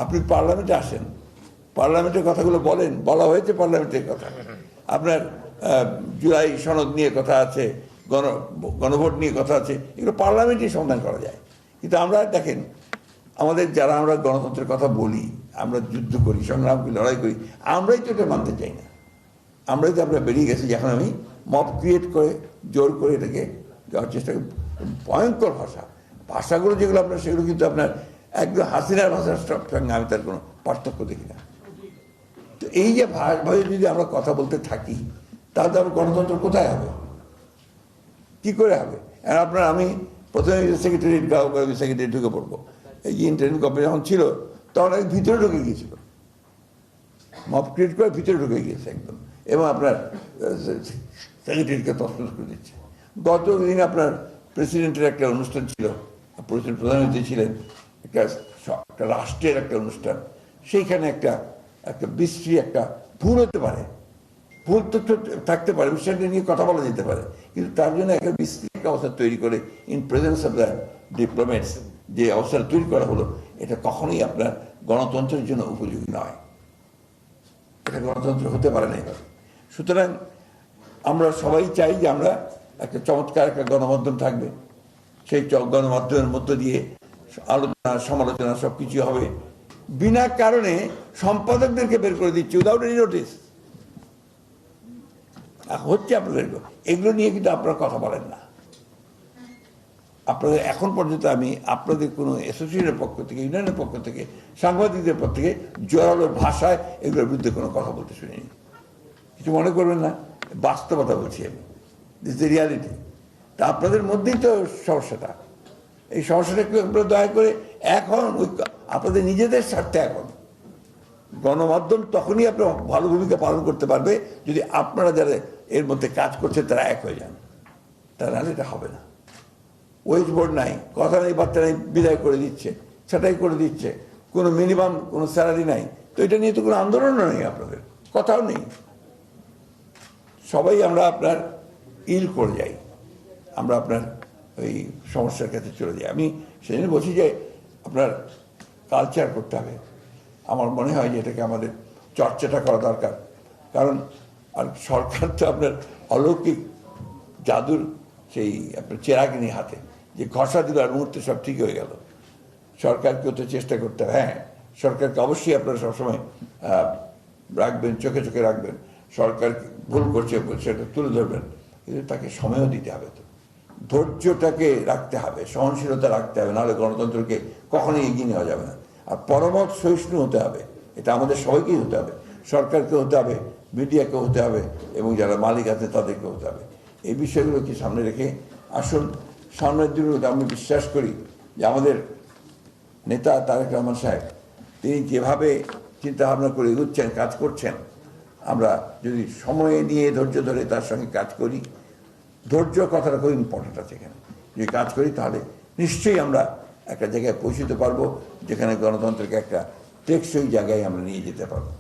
আপনি পার্লামেন্টে আসেন, পার্লামেন্টের কথাগুলো বলেন, বলা হয়েছে পার্লামেন্টের কথা। আপনার জুলাই সনদ নিয়ে কথা আছে, গণভোট নিয়ে কথা আছে, এগুলো পার্লামেন্টেই সমাধান করা যায়। কিন্তু আমরা দেখেন, আমাদের যারা আমরা গণতন্ত্রের কথা বলি, আমরা যুদ্ধ করি, সংগ্রাম করি, লড়াই করি, আমরাই তো এটা মানতে চাই না। আমরাই তো আমরা বেরিয়ে গেছি, যখন আমি মব ক্রিয়েট করে জোর করে এটাকে যাওয়ার চেষ্টা করি। ভয়ঙ্কর ভাষাগুলো যেগুলো আপনার, সেগুলো কিন্তু আপনার একদম হাসিনার ভাষার সঙ্গে আমি তার কোনো পার্থক্য দেখি না। তো এই যে ভাবে যদি আমরা কথা বলতে থাকি, তাহলে আমার গণতন্ত্র কোথায় হবে, কি করে হবে? আর আপনার, আমি প্রথমে সেক্রেটারি ঢুকে পড়বো, এই যে ইন্টারনেট কম্পানি যখন ছিল, তখন আমি ভিতরে ঢুকে গিয়েছিল, মব ক্রিয়েট করে ভিতরে ঢুকে গিয়েছে একদম, এবং আপনার সেক্রেটারিকে তছনছ করে দিচ্ছে। গত দিন আপনার প্রেসিডেন্টের একটা অনুষ্ঠান ছিল, প্রধানমন্ত্রী ছিলেন, একটা রাষ্ট্রের একটা অনুষ্ঠান, সেইখানে একটা বিশ্রী একটা ভুল হতে পারে, ভুল তথ্য থাকতে পারে, বিষয়টা নিয়ে কথা বলা যেতে পারে, কিন্তু তার জন্য একটা বিশ্রী একটা অবস্থা তৈরি করে in presence of the diplomats যে অবস্থা তৈরি করা হলো, এটা কখনোই আপনার গণতন্ত্রের জন্য উপযোগী নয়, এটা গণতন্ত্র হতে পারে না এভাবে। সুতরাং আমরা সবাই চাই যে আমরা একটা চমৎকার একটা গণমাধ্যম থাকবে, সেই গণমাধ্যমের মধ্য দিয়ে আলোচনা সমালোচনা সব কিছু হবে। বিনা কারণে সম্পাদকদেরকে বের করে দিচ্ছে উইদাউট এনি নোটিস হচ্ছে আপনাদের, এগুলো নিয়ে কিন্তু আপনারা কথা বলেন না। আপনাদের এখন পর্যন্ত আমি আপনাদের কোনো অ্যাসোসিয়েশনের পক্ষ থেকে, ইউনিয়নের পক্ষ থেকে, সাংবাদিকদের পক্ষ থেকে জোরালো ভাষায় এগুলোর বিরুদ্ধে কোনো কথা বলতে শুনিনি। কিছু মনে করবেন না, বাস্তবতা বলছি আমি, দিস দ্য রিয়ালিটি। তা আপনাদের মধ্যেই তো সমস্যাটা, এই সমস্যাটাকে আপনারা দয়া করে এখন আপনাদের নিজেদের স্বার্থে এখন গণমাধ্যম তখনই আপনার ভালো ভূমিকা পালন করতে পারবে যদি আপনারা যারা এর মধ্যে কাজ করছে তারা এক হয়ে যান, তা নাহলে এটা হবে না। ওয়েজ বোর্ড নাই, কথা নেই, বার্তা নেই, বিদায় করে দিচ্ছে, ছাঁটাই করে দিচ্ছে, কোনো মিনিমাম কোনো স্যালারি নাই, তো এটা নিয়ে তো কোনো আন্দোলনও নেই, আপনাদের কথাও নেই। সবাই আমরা আপনার ইল করে যাই, আমরা আপনার ওই সমস্যার কাছে চলে যাই। আমি সেদিন বলছি যে আপনার কালচার করতে হবে, আমার মনে হয় যে এটাকে আমাদের চর্চাটা করা দরকার। কারণ আর সরকার তো আপনার অলৌকিক জাদুর সেই আপনার চেরাগিনী হাতে, যে ঘষা দিল আর মুহূর্তে সব ঠিক হয়ে গেল। সরকারকেও তো চেষ্টা করতে হবে, হ্যাঁ সরকারকে অবশ্যই আপনারা সবসময় রাখবেন, চোখে চোখে রাখবেন, সরকার ভুল করছে সেটা তুলে ধরবেন, কিন্তু তাকে সময়ও দিতে হবে, তো ধৈর্যটাকে রাখতে হবে, সহনশীলতা রাখতে হবে, নাহলে গণতন্ত্রকে কখনোই এগিয়ে নেওয়া যাবে না। আর পরমত সহিষ্ণু হতে হবে, এটা আমাদের সবাইকেই হতে হবে, সরকারকে হতে হবে, মিডিয়াকে হতে হবে, এবং যারা মালিক আছে তাদেরকে হতে হবে। এই বিষয়গুলোকে সামনে রেখে আসুন সামনের দিনগুলোতে আমি বিশ্বাস করি যে আমাদের নেতা তারেক রহমান সাহেব, তিনি যেভাবে চিন্তাভাবনা করে এগুচ্ছেন, কাজ করছেন, আমরা যদি সময় নিয়ে ধৈর্য ধরে তার সঙ্গে কাজ করি, ধৈর্য কথাটা খুব ইম্পর্টেন্ট আছে এখানে, যদি কাজ করি তাহলে নিশ্চয়ই আমরা একটা জায়গায় পৌঁছতে পারবো যেখানে গণতন্ত্রকে একটা টেকসই জায়গায় আমরা নিয়ে যেতে পারবো।